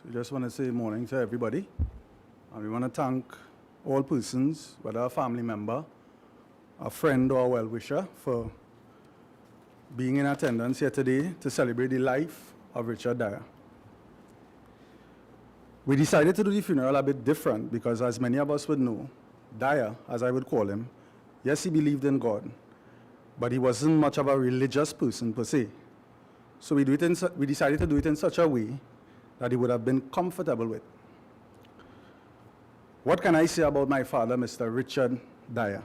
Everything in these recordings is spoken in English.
So we just want to say morning to everybody. And we want to thank all persons, whether a family member, a friend or a well-wisher, for being in attendance here today to celebrate the life of Richard Dyer. We decided to do the funeral a bit different because, as many of us would know, Dyer, as I would call him, yes, he believed in God, but he wasn't much of a religious person per se. So we decided to do it in such a way that he would have been comfortable with. What can I say about my father, Mr. Richard Dyer?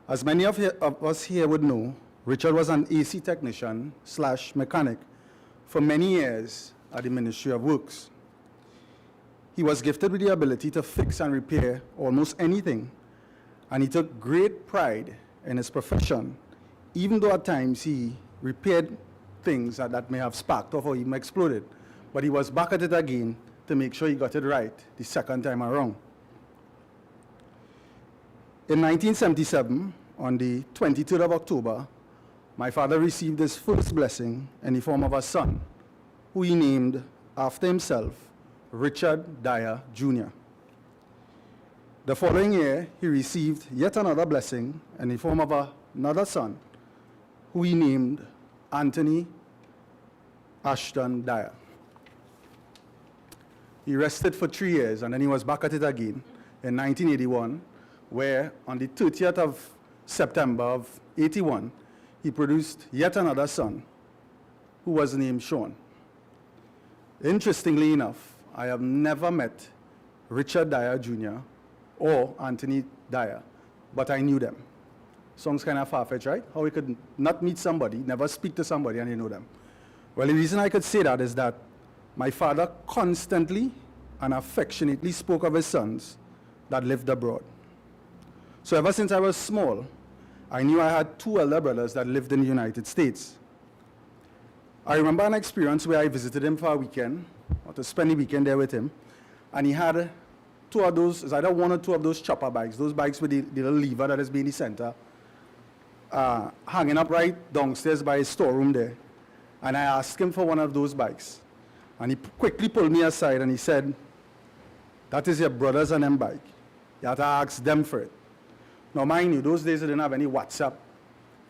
As many of us here would know, Richard was an AC technician / mechanic for many years at the Ministry of Works. He was gifted with the ability to fix and repair almost anything, and he took great pride in his profession, even though at times he repaired things that may have sparked off or even exploded. But he was back at it again to make sure he got it right the second time around. In 1977, on the 23rd of October, my father received his first blessing in the form of a son, who he named after himself, Richard Dyer Jr. The following year, he received yet another blessing in the form of another son, who he named Anthony Ashton Dyer. He rested for 3 years, and then he was back at it again in 1981, where on the 30th of September of 81, he produced yet another son, who was named Sean. Interestingly enough, I have never met Richard Dyer Jr. or Anthony Dyer, but I knew them. Sounds kind of far-fetched, right? How we could not meet somebody, never speak to somebody, and you know them. Well, the reason I could say that is that my father constantly and affectionately spoke of his sons that lived abroad. So ever since I was small, I knew I had 2 elder brothers that lived in the United States. I remember an experience where I visited him for a weekend, or to spend the weekend there with him, and he had 2 of those, it's either 1 or 2 of those chopper bikes, those bikes with the little lever that is being the center, hanging up right downstairs by his storeroom there. And I asked him for one of those bikes. And he quickly pulled me aside and he said, "That is your brothers and them bike. You have to ask them for it." Now mind you, those days I didn't have any WhatsApp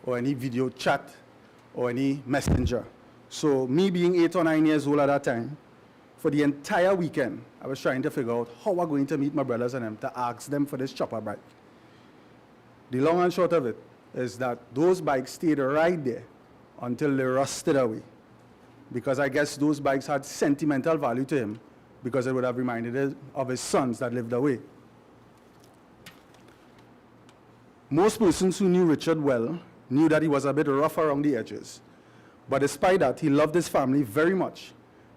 or any video chat or any messenger. So me being 8 or 9 years old at that time, for the entire weekend, I was trying to figure out how I'm going to meet my brothers and them to ask them for this chopper bike. The long and short of it is that those bikes stayed right there until they rusted away, because I guess those bikes had sentimental value to him because it would have reminded him of his sons that lived away. Most persons who knew Richard well knew that he was a bit rough around the edges, but despite that, he loved his family very much,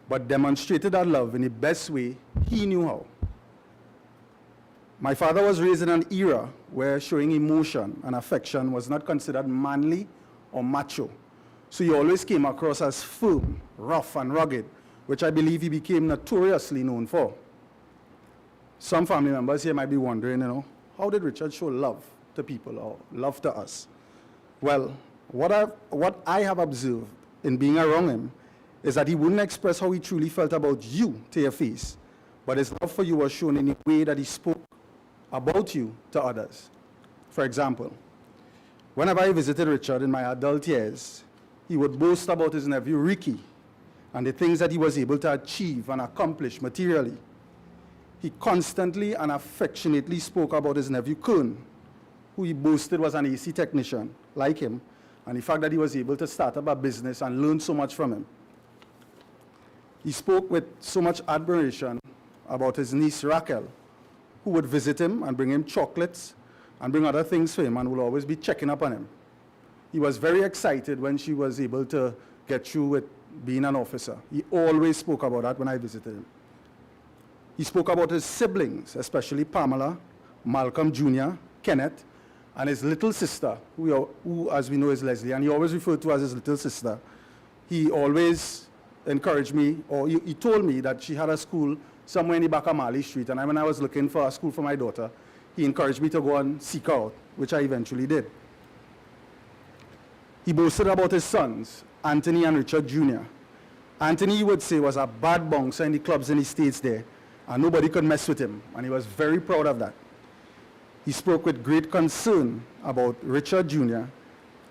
but demonstrated that love in the best way he knew how. My father was raised in an era where showing emotion and affection was not considered manly or macho. So he always came across as firm, rough, and rugged, which I believe he became notoriously known for. Some family members here might be wondering, how did Richard show love to people or love to us? Well, what I have observed in being around him is that he wouldn't express how he truly felt about you to your face, but his love for you was shown in the way that he spoke about you to others. For example, whenever I visited Richard in my adult years, he would boast about his nephew Ricky and the things that he was able to achieve and accomplish materially. He constantly and affectionately spoke about his nephew Kern, who he boasted was an AC technician like him, and the fact that he was able to start up a business and learn so much from him. He spoke with so much admiration about his niece Raquel, who would visit him and bring him chocolates and bring other things for him and would always be checking up on him. He was very excited when she was able to get through with being an officer. He always spoke about that when I visited him. He spoke about his siblings, especially Pamela, Malcolm Jr., Kenneth, and his little sister, who as we know is Leslie, and he always referred to as his little sister. He always encouraged me, or he told me that she had a school somewhere in the back of Marley Street, and when I was looking for a school for my daughter, he encouraged me to go and seek her out, which I eventually did. He boasted about his sons, Anthony and Richard Jr., Anthony would say was a bad bouncer in the clubs in the States there, and nobody could mess with him, and he was very proud of that. He spoke with great concern about Richard Jr.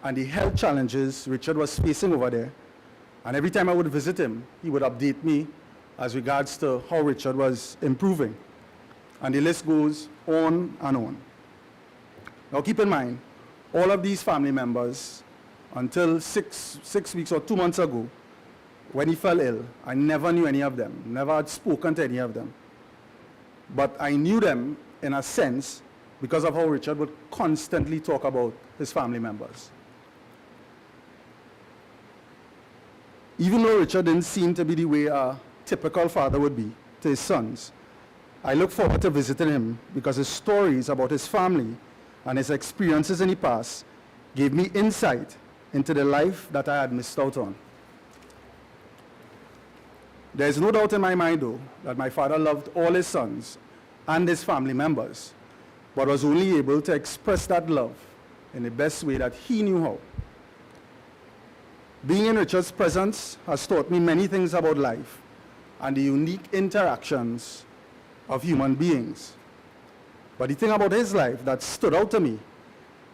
and the health challenges Richard was facing over there. And every time I would visit him, he would update me as regards to how Richard was improving. And the list goes on and on. Now keep in mind, all of these family members, until six weeks or 2 months ago, when he fell ill, I never knew any of them, never had spoken to any of them. But I knew them in a sense because of how Richard would constantly talk about his family members. Even though Richard didn't seem to be the way a typical father would be to his sons, I look forward to visiting him because his stories about his family and his experiences in the past gave me insight into the life that I had missed out on. There is no doubt in my mind, though, that my father loved all his sons and his family members, but was only able to express that love in the best way that he knew how. Being in Richard's presence has taught me many things about life and the unique interactions of human beings. But the thing about his life that stood out to me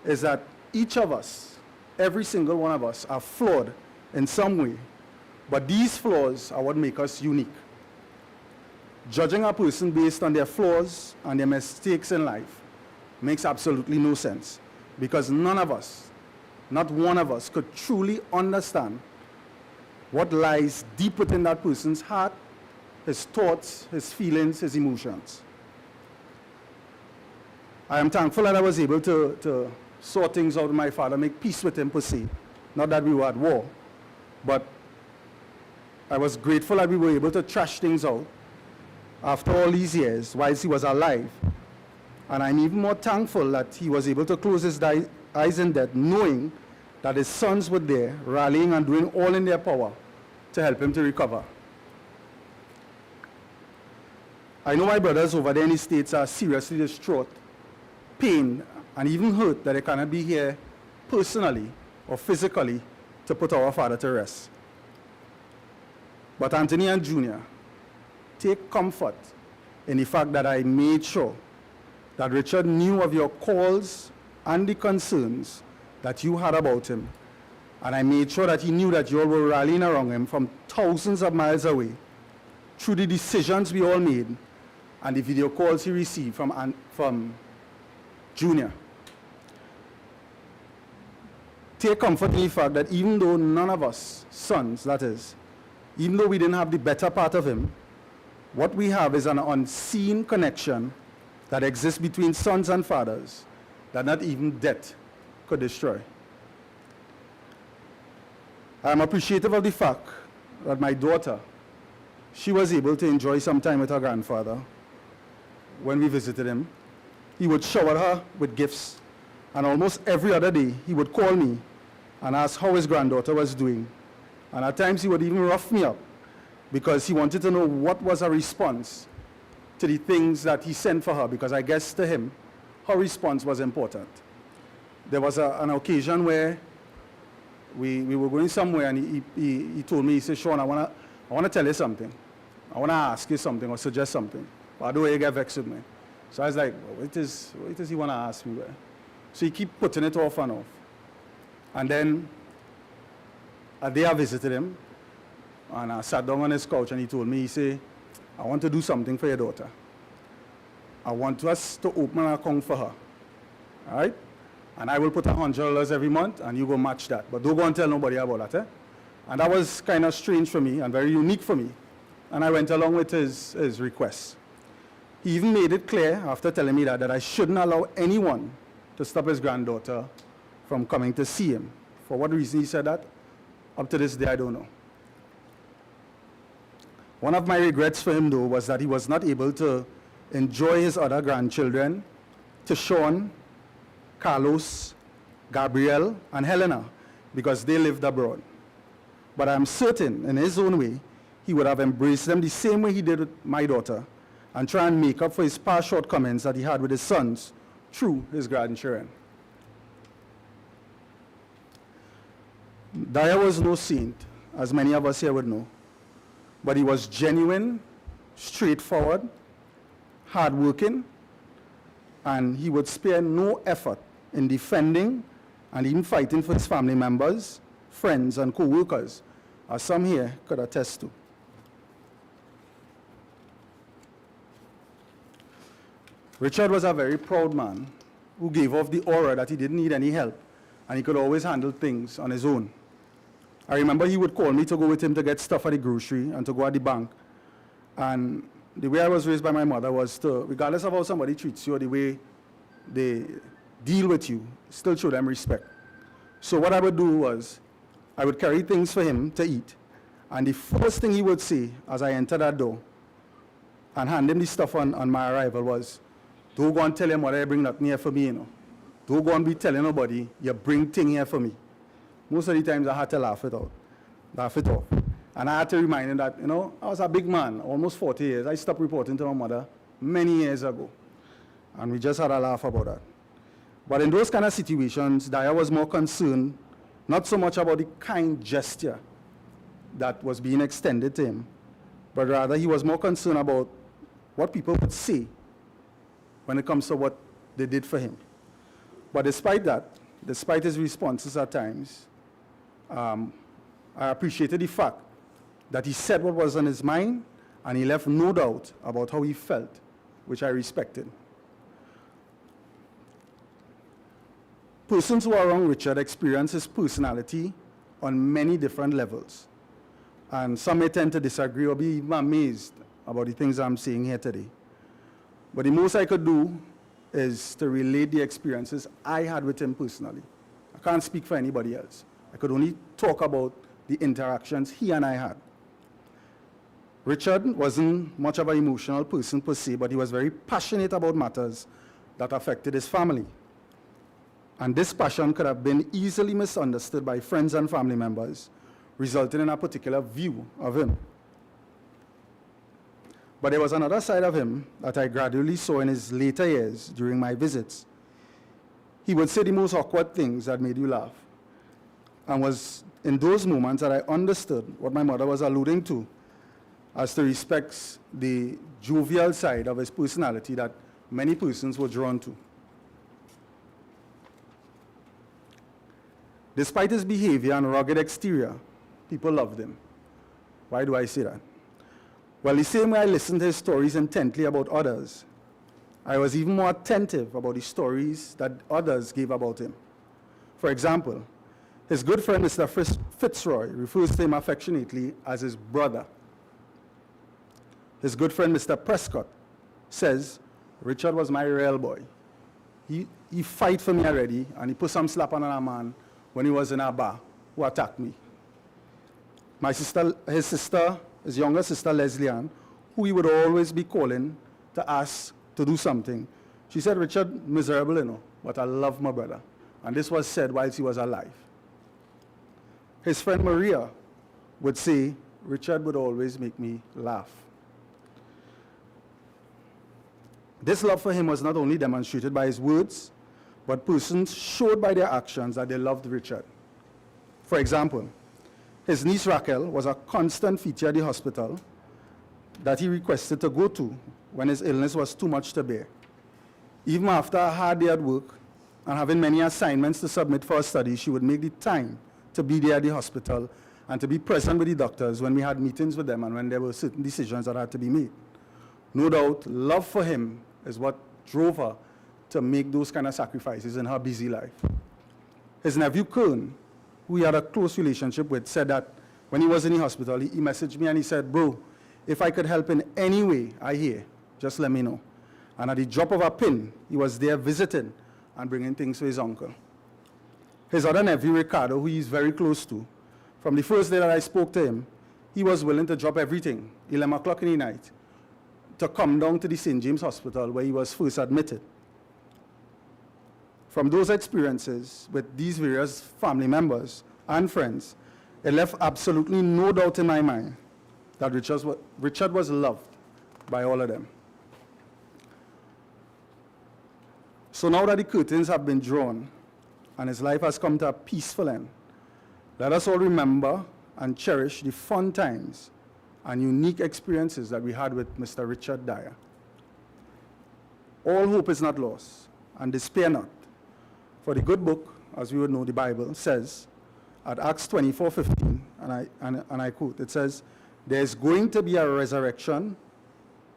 is that each of us, every single one of us, are flawed in some way. But these flaws are what make us unique. Judging a person based on their flaws and their mistakes in life makes absolutely no sense, because none of us, not one of us, could truly understand what lies deep within that person's heart, his thoughts, his feelings, his emotions. I am thankful that I was able to sort things out with my father, make peace with him per se. Not that we were at war, but I was grateful that we were able to trash things out after all these years whilst he was alive. And I'm even more thankful that he was able to close his eyes in death, knowing that his sons were there, rallying and doing all in their power to help him to recover. I know my brothers over there in the States are seriously distraught, pained, and even hurt that they cannot be here personally or physically to put our father to rest. But Anthony and Junior, take comfort in the fact that I made sure that Richard knew of your calls and the concerns that you had about him. And I made sure that he knew that you all were rallying around him from thousands of miles away through the decisions we all made and the video calls he received from Junior. Take comfort in the fact that even though none of us, sons that is, even though we didn't have the better part of him, what we have is an unseen connection that exists between sons and fathers that not even death could destroy. I am appreciative of the fact that my daughter, she was able to enjoy some time with her grandfather when we visited him. He would shower her with gifts, and almost every other day he would call me and ask how his granddaughter was doing. And at times he would even rough me up because he wanted to know what was her response to the things that he sent for her, because I guess to him, her response was important. There was an occasion where we were going somewhere, and he told me, he said, Sean, I want to tell you something. I want to ask you something or suggest something. But I don't want you to get vexed with me. So I was like, well, what does he want to ask me? So he keep putting it off and off. And then a day I visited him, and I sat down on his couch, and he told me, he said, I want to do something for your daughter. I want us to open an account for her, all right? And I will put $100 every month, and you go match that. But don't go and tell nobody about that, eh? And that was kind of strange for me and very unique for me. And I went along with his request. He even made it clear after telling me that I shouldn't allow anyone to stop his granddaughter from coming to see him. For what reason he said that, up to this day, I don't know. One of my regrets for him, though, was that he was not able to enjoy his other grandchildren, to Sean, Carlos, Gabriel, and Helena, because they lived abroad. But I'm certain, in his own way, he would have embraced them the same way he did with my daughter, and try and make up for his past shortcomings that he had with his sons through his grandchildren. Dyer was no saint, as many of us here would know. but he was genuine, straightforward, hardworking, and he would spare no effort in defending and even fighting for his family members, friends, and co-workers, as some here could attest to. Richard was a very proud man who gave off the aura that he didn't need any help and he could always handle things on his own. I remember he would call me to go with him to get stuff at the grocery and to go at the bank. And the way I was raised by my mother was to, regardless of how somebody treats you or the way they deal with you, still show them respect. So what I would do was, I would carry things for him to eat. And the first thing he would say as I entered that door and hand him the stuff on my arrival was, don't go and tell him what I bring nothing here for me, you know. Don't go and be telling nobody you bring thing here for me. Most of the times I had to laugh it off. And I had to remind him that, you know, I was a big man, almost 40 years. I stopped reporting to my mother many years ago. And we just had a laugh about that. But in those kind of situations, Dyer was more concerned, not so much about the kind gesture that was being extended to him, but rather he was more concerned about what people would say when it comes to what they did for him. But despite that, despite his responses at times, I appreciated the fact that he said what was on his mind and he left no doubt about how he felt, which I respected. Persons who are around Richard experience his personality on many different levels. And some may tend to disagree or be even amazed about the things I'm saying here today. But the most I could do is to relate the experiences I had with him personally. I can't speak for anybody else. I could only talk about the interactions he and I had. Richard wasn't much of an emotional person per se, but he was very passionate about matters that affected his family. And this passion could have been easily misunderstood by friends and family members, resulting in a particular view of him. But there was another side of him that I gradually saw in his later years during my visits. He would say the most awkward things that made you laugh. And was in those moments that I understood what my mother was alluding to as to respects the jovial side of his personality that many persons were drawn to. Despite his behavior and rugged exterior, people loved him. Why do I say that? Well, the same way I listened to his stories intently about others, I was even more attentive about the stories that others gave about him. For example, his good friend Mr. Fitzroy refers to him affectionately as his brother. His good friend Mr. Prescott says, Richard was my real boy. He fight for me already, and he put some slap on a man when he was in a bar who attacked me. His younger sister, Leslie Ann, who he would always be calling to ask to do something. She said, Richard, miserable, you know, but I love my brother. And this was said whilst he was alive. His friend Maria would say, Richard would always make me laugh. This love for him was not only demonstrated by his words, but persons showed by their actions that they loved Richard. For example, his niece Raquel was a constant feature at the hospital that he requested to go to when his illness was too much to bear. Even after a hard day at work and having many assignments to submit for a study, she would make the time to be there at the hospital and to be present with the doctors when we had meetings with them and when there were certain decisions that had to be made. No doubt, love for him is what drove her to make those kind of sacrifices in her busy life. His nephew Kern, who he had a close relationship with, said that when he was in the hospital, he messaged me and he said, bro, if I could help in any way I hear, just let me know. And at the drop of a pin, he was there visiting and bringing things to his uncle. His other nephew, Ricardo, who he's very close to, from the first day that I spoke to him, he was willing to drop everything, 11 o'clock in the night, to come down to the St. James Hospital where he was first admitted. From those experiences with these various family members and friends, it left absolutely no doubt in my mind that Richard was loved by all of them. So now that the curtains have been drawn and his life has come to a peaceful end, let us all remember and cherish the fun times and unique experiences that we had with Mr. Richard Dyer. All hope is not lost, and despair not. For the good book, as we would know, the Bible, says at Acts 24:15, and I quote, it says, there's going to be a resurrection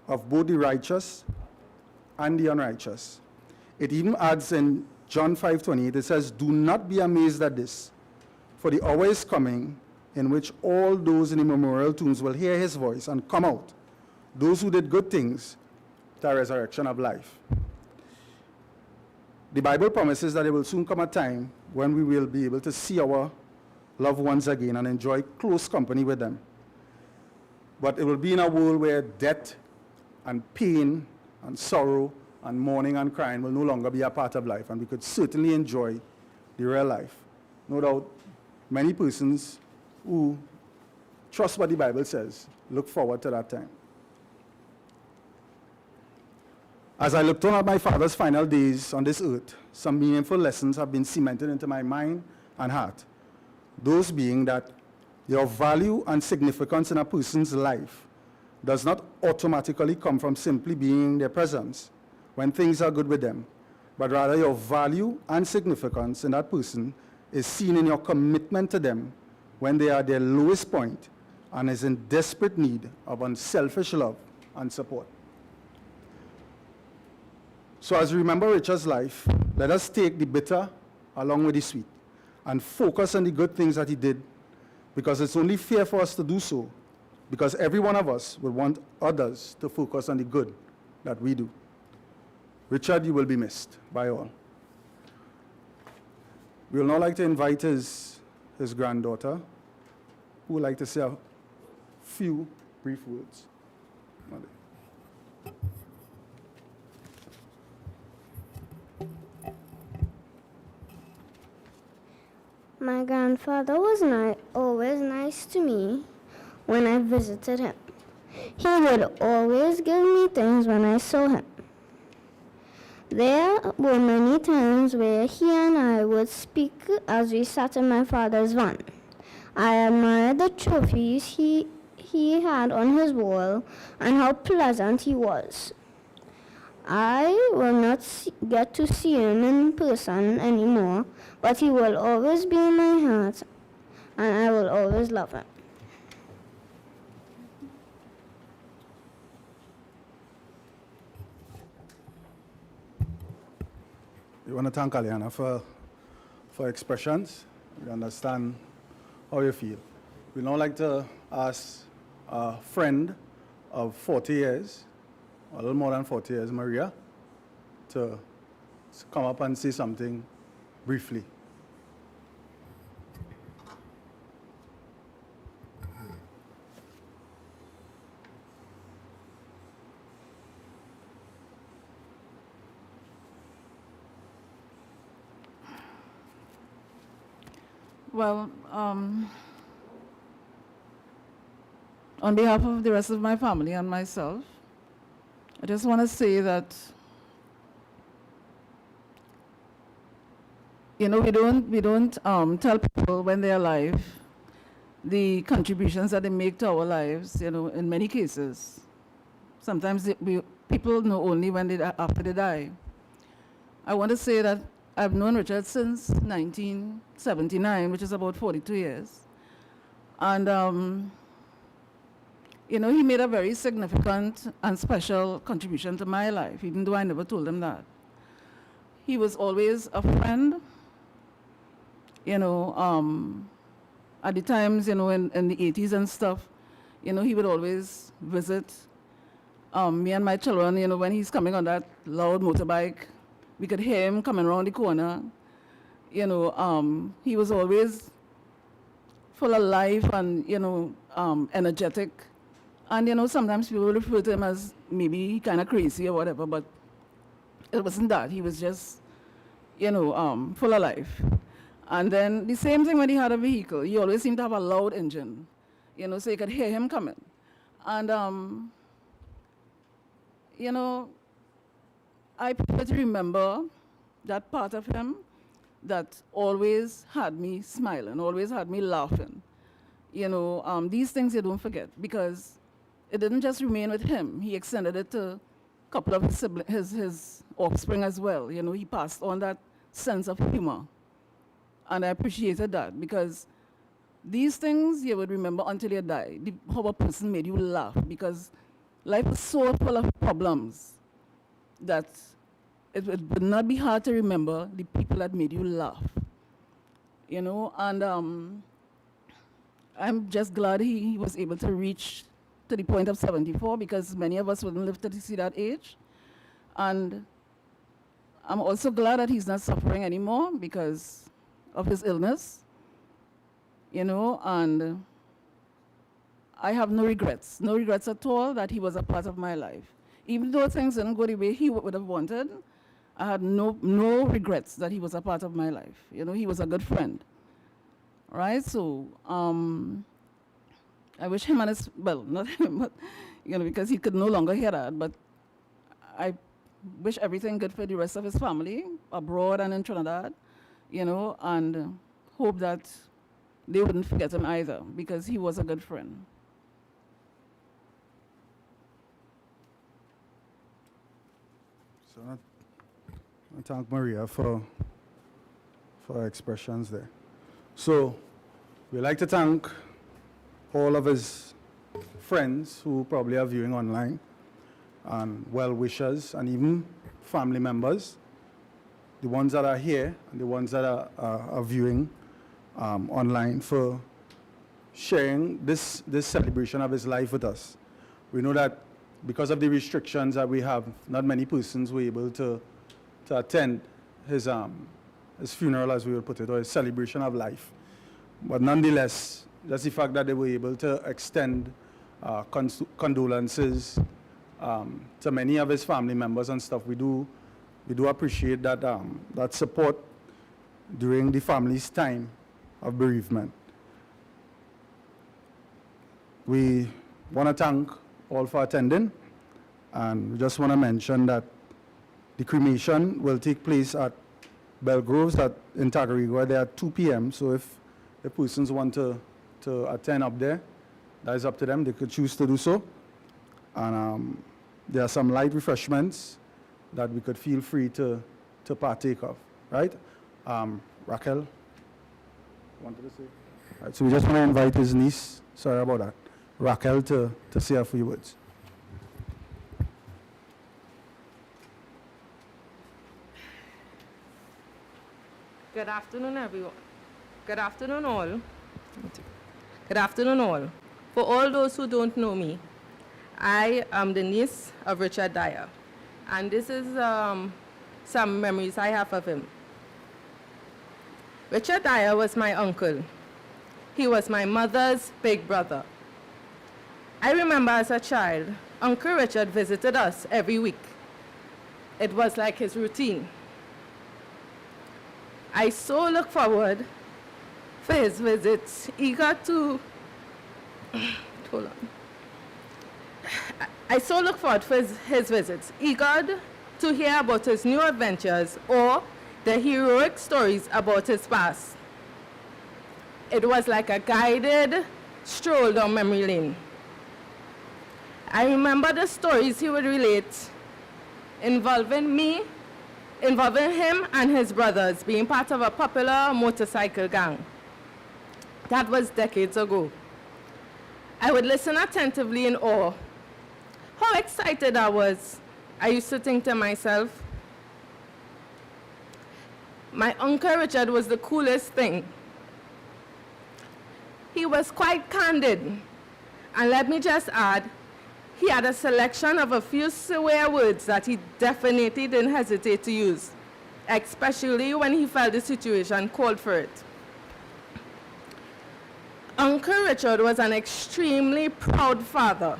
of both the righteous and the unrighteous. It even adds in John 5:28, it says, do not be amazed at this, for the hour is coming in which all those in the memorial tombs will hear his voice and come out, those who did good things, to a resurrection of life. The Bible promises that there will soon come a time when we will be able to see our loved ones again and enjoy close company with them. But it will be in a world where death and pain and sorrow and mourning and crying will no longer be a part of life, and we could certainly enjoy the real life. No doubt, many persons who trust what the Bible says look forward to that time. As I looked on at my father's final days on this earth, some meaningful lessons have been cemented into my mind and heart. Those being that your value and significance in a person's life does not automatically come from simply being in their presence when things are good with them, but rather your value and significance in that person is seen in your commitment to them when they are at their lowest point and is in desperate need of unselfish love and support. So as we remember Richard's life, let us take the bitter along with the sweet and focus on the good things that he did, because it's only fair for us to do so, because every one of us will want others to focus on the good that we do. Richard, you will be missed by all. We would now like to invite his granddaughter, who would like to say a few brief words. My grandfather was always nice to me when I visited him. He would always give me things when I saw him. There were many times where he and I would speak as we sat in my father's van. I admired the trophies he had on his wall and how pleasant he was. I will not get to see him in person anymore, but he will always be in my heart, and I will always love him. We want to thank Aliana for expressions. We understand how you feel. We'd now like to ask a friend of 40 years, a little more than 40 years, Maria, to come up and say something briefly. Well, on behalf of the rest of my family and myself, I just want to say that, we don't tell people when they're alive the contributions that they make to our lives, in many cases. Sometimes people know only after they die. I want to say that I've known Richard since 1979, which is about 42 years. And, he made a very significant and special contribution to my life, even though I never told him that. He was always a friend, at the times, in the 80s and stuff, he would always visit me and my children, when he's coming on that loud motorbike. We could hear him coming around the corner. He was always full of life and, energetic. And, sometimes people refer to him as maybe kind of crazy or whatever, but it wasn't that. He was just, full of life. And then the same thing when he had a vehicle. He always seemed to have a loud engine, so you could hear him coming. And, I prefer to remember that part of him that always had me smiling, always had me laughing. These things you don't forget, because it didn't just remain with him. He extended it to a couple of his offspring as well. He passed on that sense of humor. And I appreciated that, because these things you would remember until you die. How a person made you laugh, because life is so full of problems that it would not be hard to remember the people that made you laugh. And I'm just glad he was able to reach to the point of 74, because many of us wouldn't live to see that age. And I'm also glad that he's not suffering anymore because of his illness, and I have no regrets at all that he was a part of my life. Even though things didn't go the way he would have wanted, I had no regrets that he was a part of my life. He was a good friend. Right? So I wish him and his, well, not him, but, because he could no longer hear that, but I wish everything good for the rest of his family, abroad and in Trinidad, and hope that they wouldn't forget him either, because he was a good friend. So I thank Maria for her expressions there. So we'd like to thank all of his friends who probably are viewing online, and well-wishers, and even family members, the ones that are here and the ones that are viewing online, for sharing this celebration of his life with us. We know that because of the restrictions that we have, not many persons were able to attend his funeral, as we will put it, or his celebration of life. But nonetheless, just the fact that they were able to extend condolences to many of his family members and stuff, we do appreciate that that support during the family's time of bereavement. We want to thank all for attending, and we just want to mention that the cremation will take place at Belgroves in Tagarigua there at 2 p.m. So if the persons want to attend up there, that is up to them. They could choose to do so. And there are some light refreshments that we could feel free to partake of, right? Raquel, wanted to say? Right, so we just want to invite his niece, sorry about that, Raquel, to say a few words. Good afternoon, everyone. Good afternoon, all. Good afternoon, all. For all those who don't know me, I am the niece of Richard Dyer, and this is some memories I have of him. Richard Dyer was my uncle. He was my mother's big brother. I remember as a child, Uncle Richard visited us every week. It was like his routine. I so look forward for his visits, eager to, hold on. I so look forward for his visits, eager to hear about his new adventures or the heroic stories about his past. It was like a guided stroll down memory lane. I remember the stories he would relate involving him and his brothers being part of a popular motorcycle gang. That was decades ago. I would listen attentively in awe. How excited I was. I used to think to myself, my Uncle Richard was the coolest thing. He was quite candid. And let me just add, he had a selection of a few swear words that he definitely didn't hesitate to use, especially when he felt the situation called for it. Uncle Richard was an extremely proud father,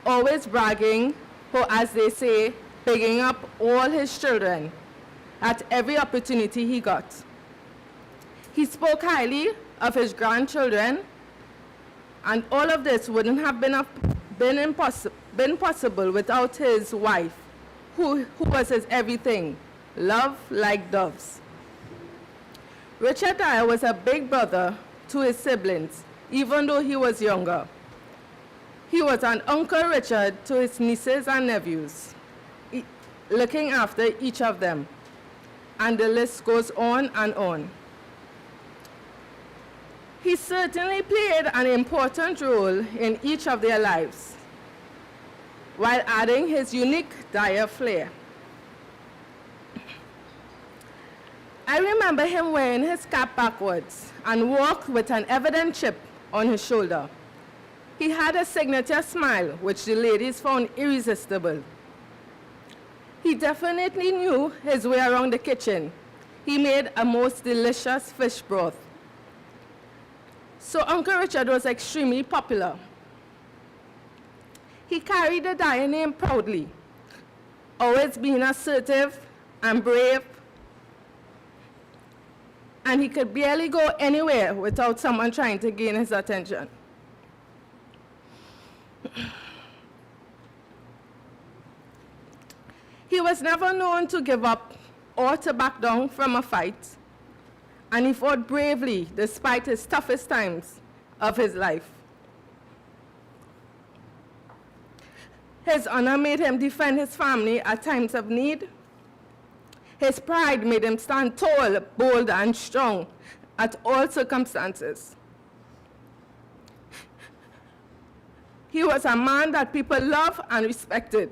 always bragging, or as they say, bigging up all his children at every opportunity he got. He spoke highly of his grandchildren, and all of this wouldn't have been possible without his wife, who was his everything, love like doves. Richard Dyer was a big brother to his siblings, even though he was younger. He was an Uncle Richard to his nieces and nephews, looking after each of them. And the list goes on and on. He certainly played an important role in each of their lives, while adding his unique Dyer flair. I remember him wearing his cap backwards and walked with an evident chip on his shoulder. He had a signature smile, which the ladies found irresistible. He definitely knew his way around the kitchen. He made a most delicious fish broth. So Uncle Richard was extremely popular. He carried the Dyer name proudly, always being assertive and brave, and he could barely go anywhere without someone trying to gain his attention. He was never known to give up or to back down from a fight, and he fought bravely despite his toughest times of his life. His honor made him defend his family at times of need. His pride made him stand tall, bold, and strong at all circumstances. He was a man that people loved and respected.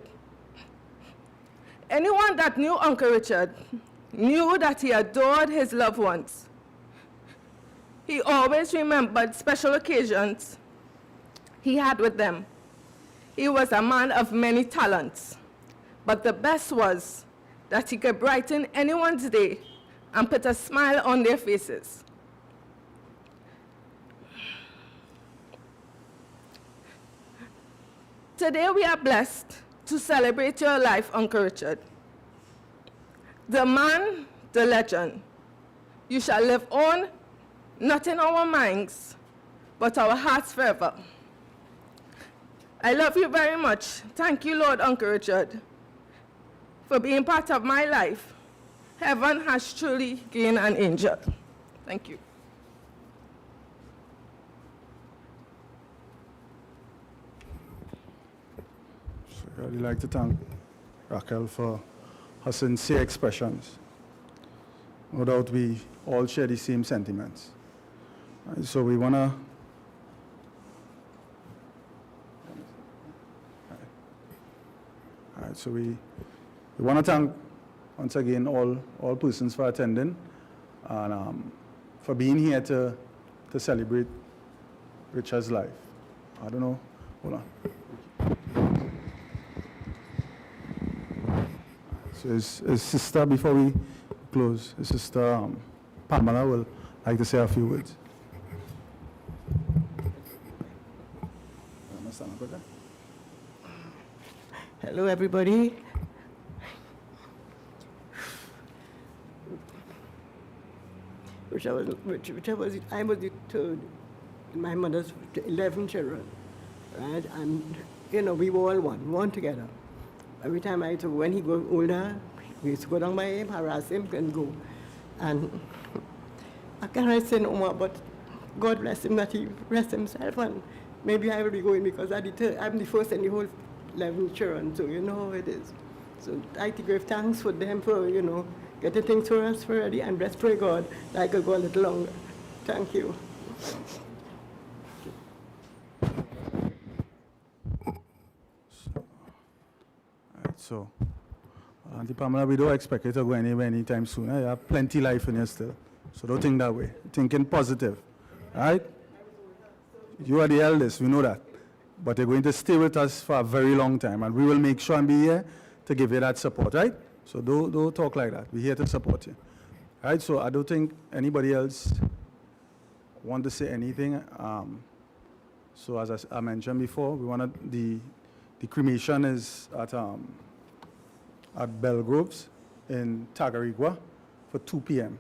Anyone that knew Uncle Richard knew that he adored his loved ones. He always remembered special occasions he had with them. He was a man of many talents, but the best was that he could brighten anyone's day and put a smile on their faces. Today we are blessed to celebrate your life, Uncle Richard. The man, the legend. You shall live on, not in our minds, but our hearts forever. I love you very much. Thank you, Lord Uncle Richard, for being part of my life. Heaven has truly gained an angel. Thank you. So I'd like to thank Raquel for her sincere expressions. No doubt we all share the same sentiments. So we want to so we want to thank once again all persons for attending and for being here to celebrate Richard's life. I don't know. Hold on. So his sister, before we close, his sister Pamela will like to say a few words. Hello, everybody. I was the third in my mother's 11 children, right? And, we were all one together. Every time when he got older, we used to go down by him, harass him, and go. And I cannot say no more, but God bless him that he rest himself, and maybe I will be going because I'm the first in the whole 11 children, so you know how it is. So I give thanks for them for, getting things for us ready, and let's pray God that I could go a little longer. Thank you. So, Auntie Pamela, we don't expect you to go anywhere anytime soon. You have plenty life in you still. So don't think that way. Thinking positive. All right? You are the eldest, we know that. But you're going to stay with us for a very long time, and we will make sure and be here to give you that support, right? So don't talk like that. We're here to support you. All right? So I don't think anybody else want to say anything. So as I mentioned before, we wanted the cremation is at Belgroves in Tagarigua for 2 p.m.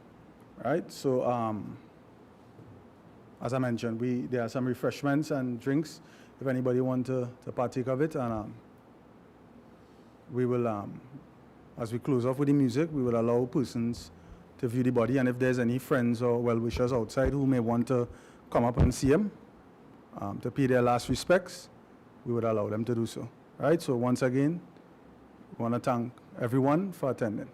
Right? So as I mentioned, there are some refreshments and drinks if anybody want to partake of it, and we will, as we close off with the music, we will allow persons to view the body, and if there's any friends or well-wishers outside who may want to come up and see him, to pay their last respects, we would allow them to do so. All right, so once again, we want to thank everyone for attending.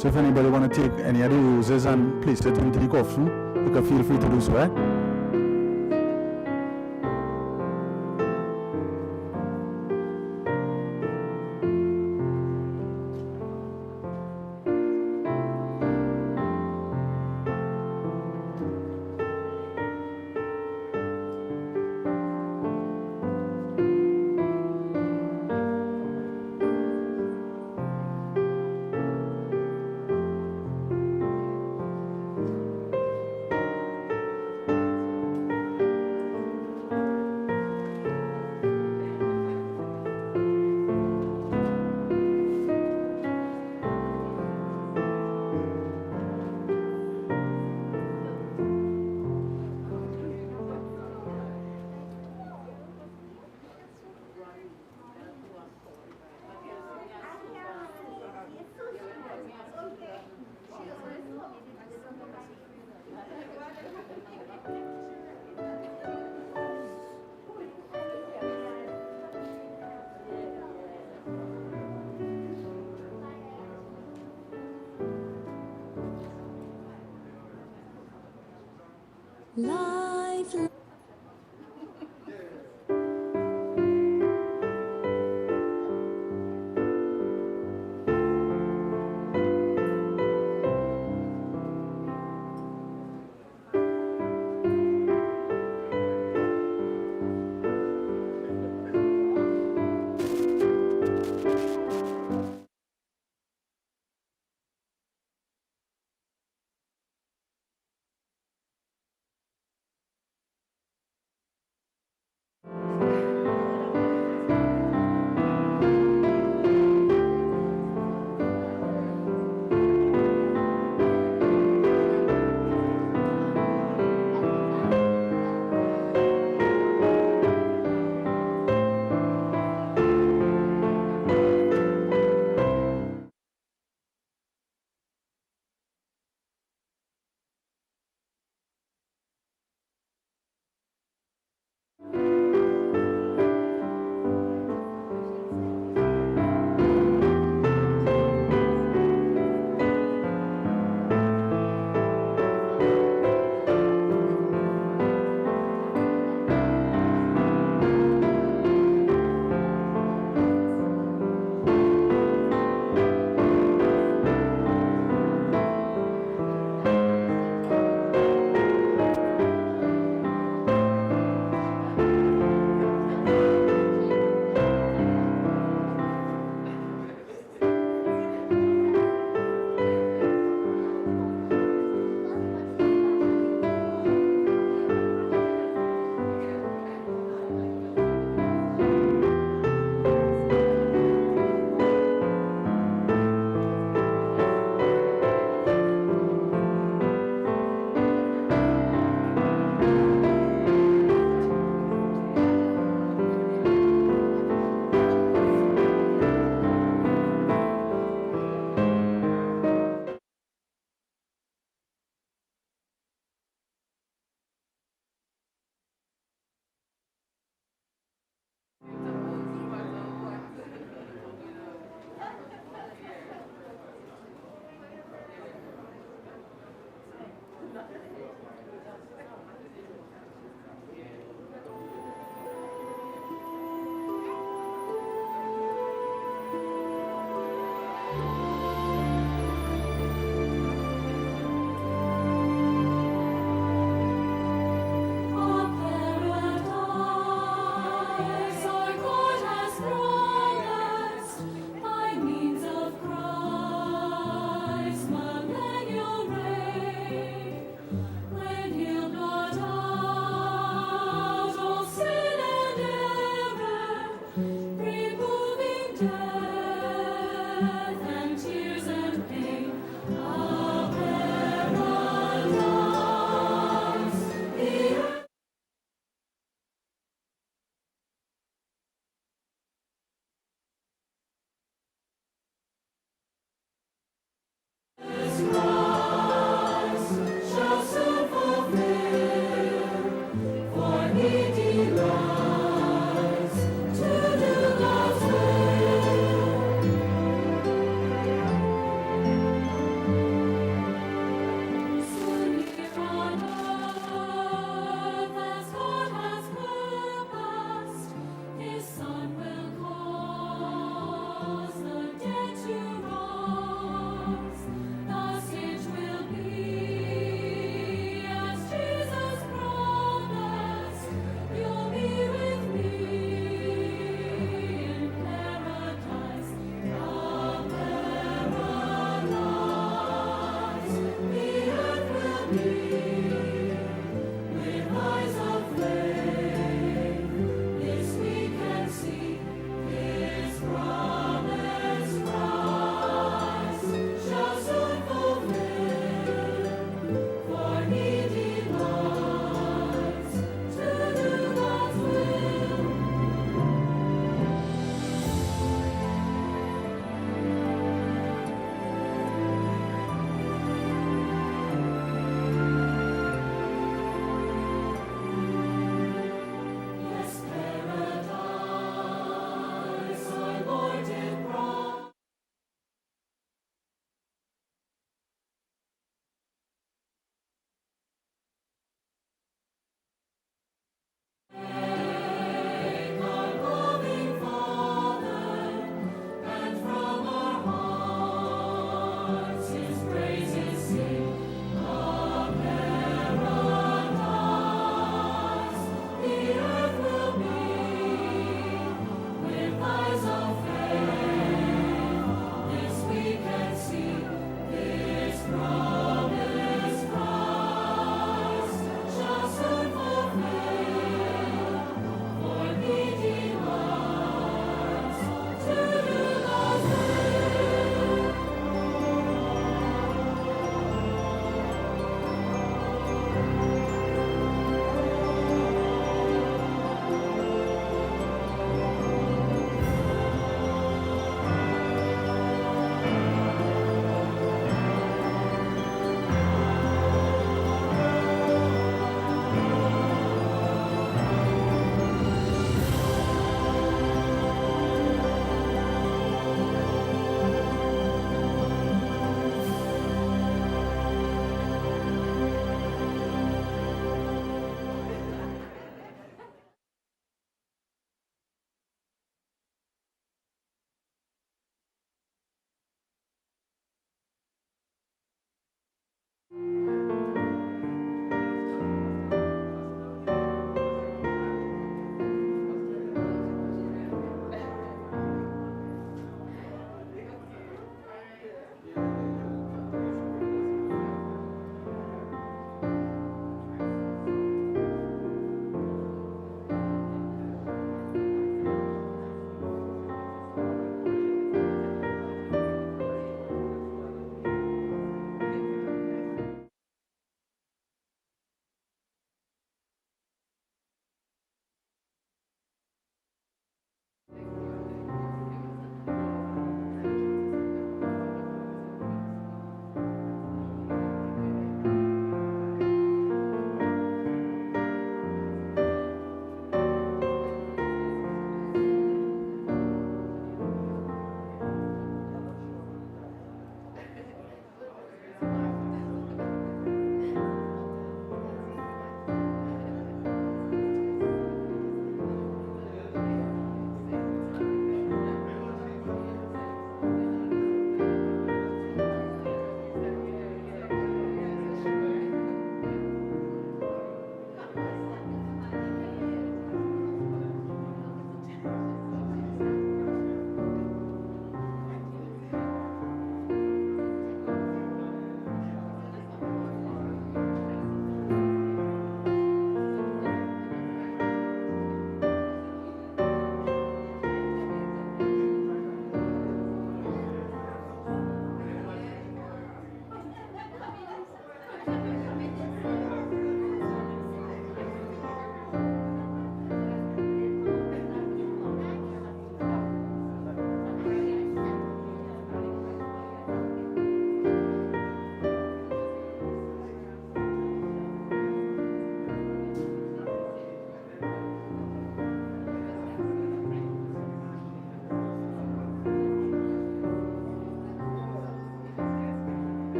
So if anybody want to take any of the roses and place it into the coffin, you can feel free to do so, right?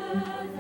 together.